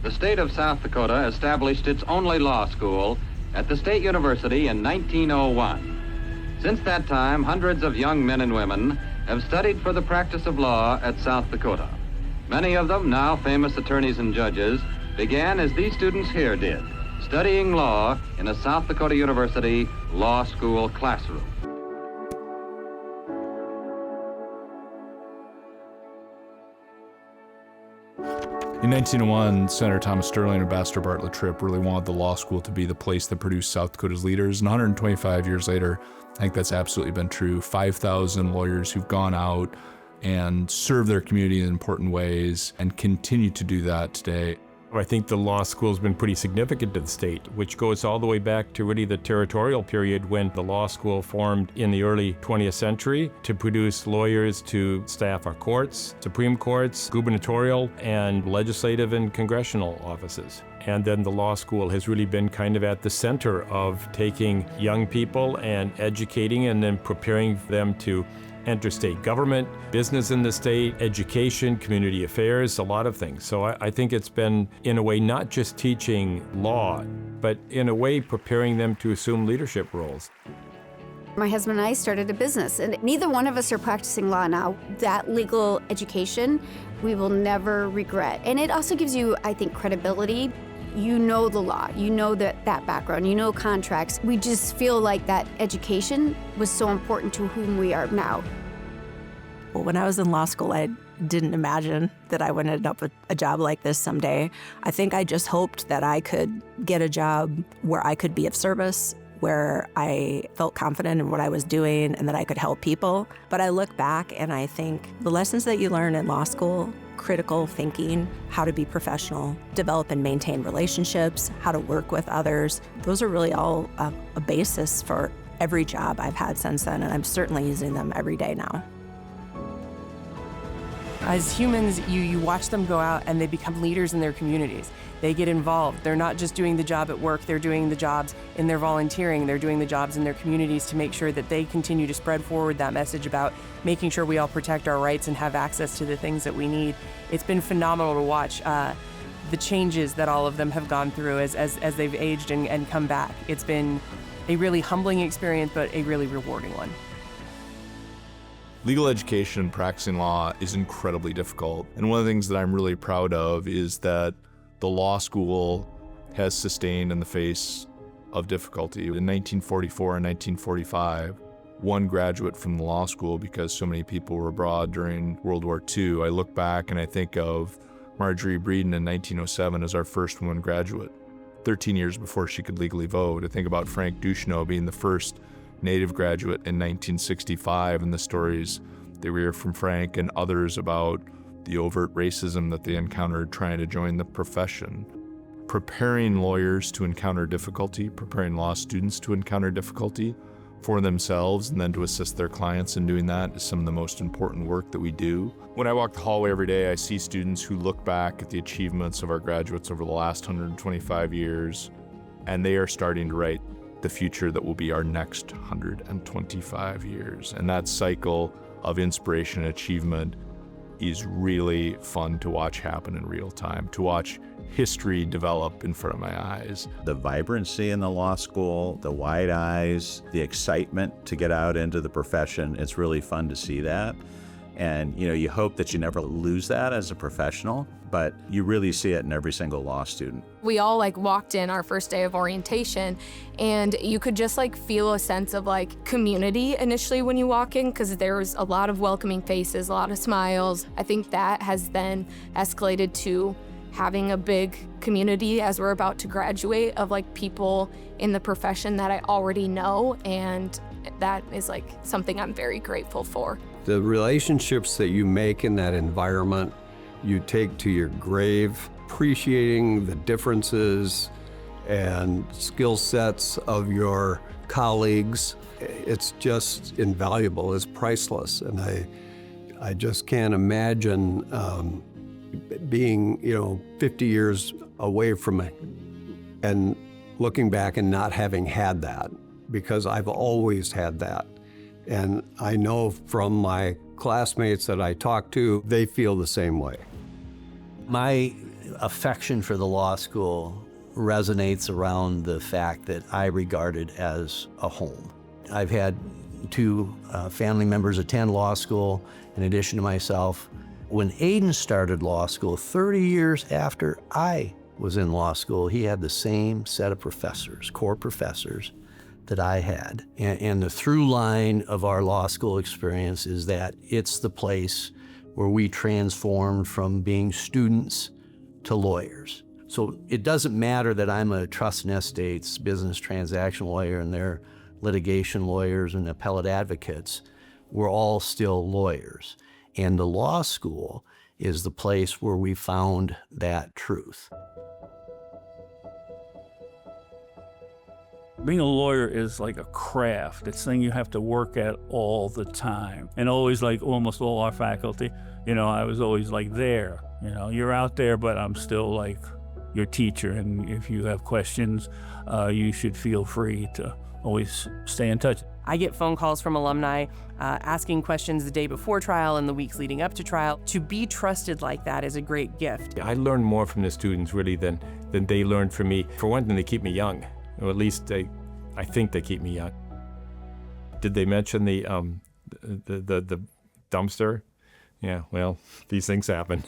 The state of South Dakota established its only law school at the State University in 1901. Since that time, hundreds of young men and women have studied for the practice of law at South Dakota. Many of them, now famous attorneys and judges, began as these students here did, studying law in a South Dakota University law school classroom. In 1901, Senator Thomas Sterling and Ambassador Bartlett Tripp really wanted the law school to be the place that produced South Dakota's leaders. And 125 years later, I think that's absolutely been true. 5,000 lawyers who've gone out and served their community in important ways and continue to do that today. I think the law school has been pretty significant to the state, which goes all the way back to really the territorial period when the law school formed in the early 20th century to produce lawyers to staff our courts, Supreme Courts, gubernatorial, and legislative and congressional offices. And then the law school has really been kind of at the center of taking young people and educating and then preparing them to enter state government, business in the state, education, community affairs, a lot of things. So I think it's been, in a way, not just teaching law, but in a way preparing them to assume leadership roles. My husband and I started a business, and neither one of us are practicing law now. That legal education, we will never regret. And it also gives you, I think, credibility. You know the law, you know that background, you know contracts. We just feel like that education was so important to whom we are now. Well, when I was in law school, I didn't imagine that I would end up with a job like this someday. I think I just hoped that I could get a job where I could be of service, where I felt confident in what I was doing and that I could help people. But I look back and I think the lessons that you learn in law school, critical thinking, how to be professional, develop and maintain relationships, how to work with others, those are really all a basis for every job I've had since then, and I'm certainly using them every day now. As humans, you watch them go out and they become leaders in their communities. They get involved. They're not just doing the job at work, they're doing the jobs in their volunteering, they're doing the jobs in their communities to make sure that they continue to spread forward that message about making sure we all protect our rights and have access to the things that we need. It's been phenomenal to watch the changes that all of them have gone through as they've aged and come back. It's been a really humbling experience, but a really rewarding one. Legal education and practicing law is incredibly difficult. And one of the things that I'm really proud of is that the law school has sustained in the face of difficulty. In 1944 and 1945, one graduate from the law school because so many people were abroad during World War II. I look back and I think of Marjorie Breeden in 1907 as our first woman graduate, 13 years before she could legally vote. I think about Frank Duchesneau being the first Native graduate in 1965 and the stories that we hear from Frank and others about the overt racism that they encountered trying to join the profession. Preparing lawyers to encounter difficulty, preparing law students to encounter difficulty for themselves and then to assist their clients in doing that is some of the most important work that we do. When I walk the hallway every day, I see students who look back at the achievements of our graduates over the last 125 years, and they are starting to write the future that will be our next 125 years. And that cycle of inspiration and achievement is really fun to watch happen in real time, to watch history develop in front of my eyes. The vibrancy in the law school, the wide eyes, the excitement to get out into the profession, it's really fun to see that. And you hope that you never lose that as a professional, but you really see it in every single law student. We all walked in our first day of orientation, and you could just feel a sense of community initially when you walk in, because there's a lot of welcoming faces, a lot of smiles. I think that has then escalated to having a big community as we're about to graduate of people in the profession that I already know, and that is something I'm very grateful for. The relationships that you make in that environment, you take to your grave, appreciating the differences and skill sets of your colleagues. It's just invaluable, it's priceless. And I just can't imagine being, 50 years away from it and looking back and not having had that, because I've always had that. And I know from my classmates that I talk to, they feel the same way. My affection for the law school resonates around the fact that I regard it as a home. I've had 2 family members attend law school in addition to myself. When Aiden started law school 30 years after I was in law school, he had the same set of professors, core professors, that I had. And the through line of our law school experience is that it's the place where we transformed from being students to lawyers. So it doesn't matter that I'm a trust and estates business transaction lawyer and they're litigation lawyers and appellate advocates. We're all still lawyers. And the law school is the place where we found that truth. Being a lawyer is like a craft. It's something you have to work at all the time. And always, like almost all our faculty, I was always like there. You're out there, but I'm still like your teacher. And if you have questions, you should feel free to always stay in touch. I get phone calls from alumni asking questions the day before trial and the weeks leading up to trial. To be trusted like that is a great gift. I learn more from the students really than they learn from me. For one thing, they keep me young, or at least I think they keep me young. Did they mention the dumpster? Yeah, well, these things happen.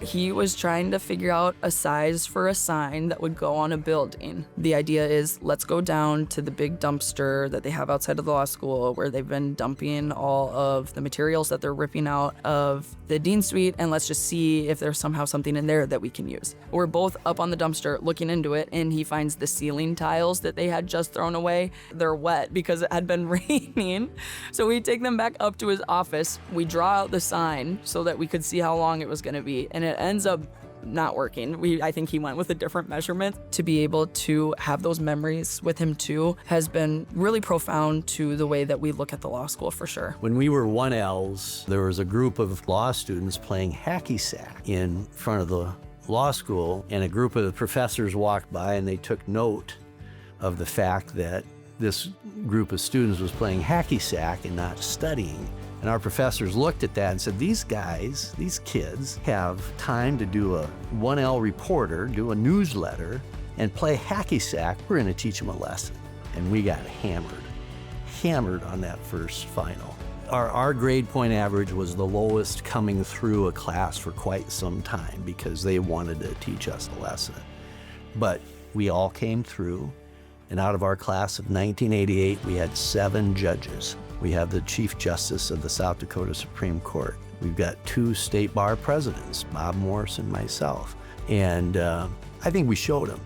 He was trying to figure out a size for a sign that would go on a building. The idea is, let's go down to the big dumpster that they have outside of the law school where they've been dumping all of the materials that they're ripping out of the dean suite, and let's just see if there's somehow something in there that we can use. We're both up on the dumpster looking into it, and he finds the ceiling tiles that they had just thrown away. They're wet because it had been raining. So we take them back up to his office. We draw out the sign so that we could see how long it was gonna be, and it ends up not working. I think he went with a different measurement. To be able to have those memories with him too has been really profound to the way that we look at the law school, for sure. When we were 1Ls, there was a group of law students playing hacky sack in front of the law school, and a group of the professors walked by and they took note of the fact that this group of students was playing hacky sack and not studying. And our professors looked at that and said, these guys, these kids, have time to do a 1L reporter, do a newsletter, and play hacky sack. We're going to teach them a lesson. And we got hammered on that first final. Our grade point average was the lowest coming through a class for quite some time because they wanted to teach us a lesson. But we all came through, and out of our class of 1988, we had 7 judges. We have the Chief Justice of the South Dakota Supreme Court. We've got 2 state bar presidents, Bob Morse and myself. And I think we showed them.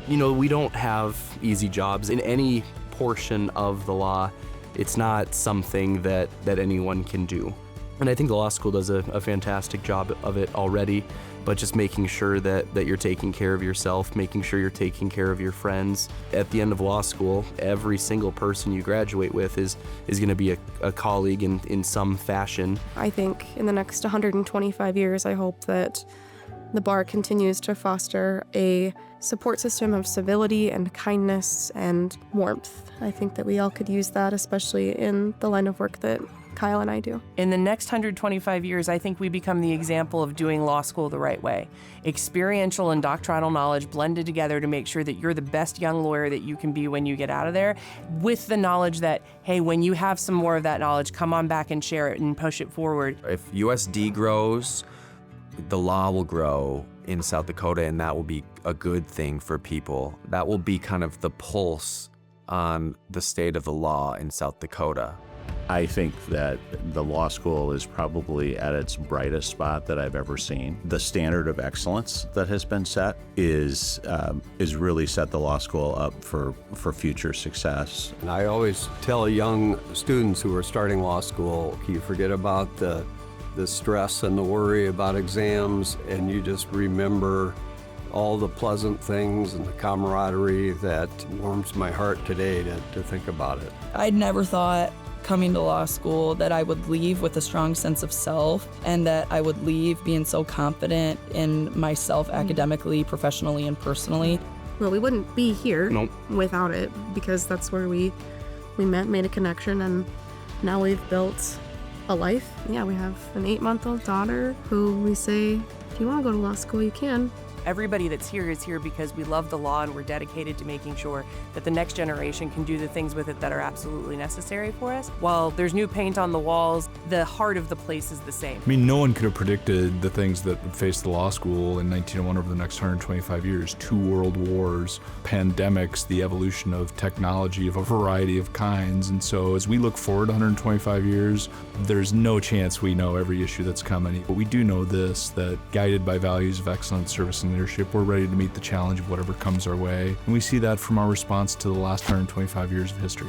We don't have easy jobs in any portion of the law. It's not something that anyone can do. And I think the law school does a fantastic job of it already, but just making sure that you're taking care of yourself, making sure you're taking care of your friends. At the end of law school, every single person you graduate with is going to be a colleague in some fashion. I think in the next 125 years, I hope that the bar continues to foster a support system of civility and kindness and warmth. I think that we all could use that, especially in the line of work that Kyle and I do. In the next 125 years, I think we become the example of doing law school the right way. Experiential and doctrinal knowledge blended together to make sure that you're the best young lawyer that you can be when you get out of there, with the knowledge that, hey, when you have some more of that knowledge, come on back and share it and push it forward. If USD grows, the law will grow in South Dakota, and that will be a good thing for people. That will be kind of the pulse on the state of the law in South Dakota. I think that the law school is probably at its brightest spot that I've ever seen. The standard of excellence that has been set is really set the law school up for future success. And I always tell young students who are starting law school, you forget about the stress and the worry about exams, and you just remember all the pleasant things and the camaraderie that warms my heart today to think about it. I'd never thought coming to law school that I would leave with a strong sense of self, and that I would leave being so confident in myself academically, professionally, and personally. Well, we wouldn't be here without it, because that's where we met, made a connection, and now we've built a life. Yeah, we have an 8-month-old daughter who we say, if you want to go to law school, you can. Everybody that's here is here because we love the law and we're dedicated to making sure that the next generation can do the things with it that are absolutely necessary for us. While there's new paint on the walls, the heart of the place is the same. I mean, no one could have predicted the things that would face the law school in 1901 over the next 125 years. 2 world wars, pandemics, the evolution of technology of a variety of kinds. And so as we look forward 125 years, there's no chance we know every issue that's coming. But we do know this, that guided by values of excellence, service, and leadership, we're ready to meet the challenge of whatever comes our way. And we see that from our response to the last 125 years of history.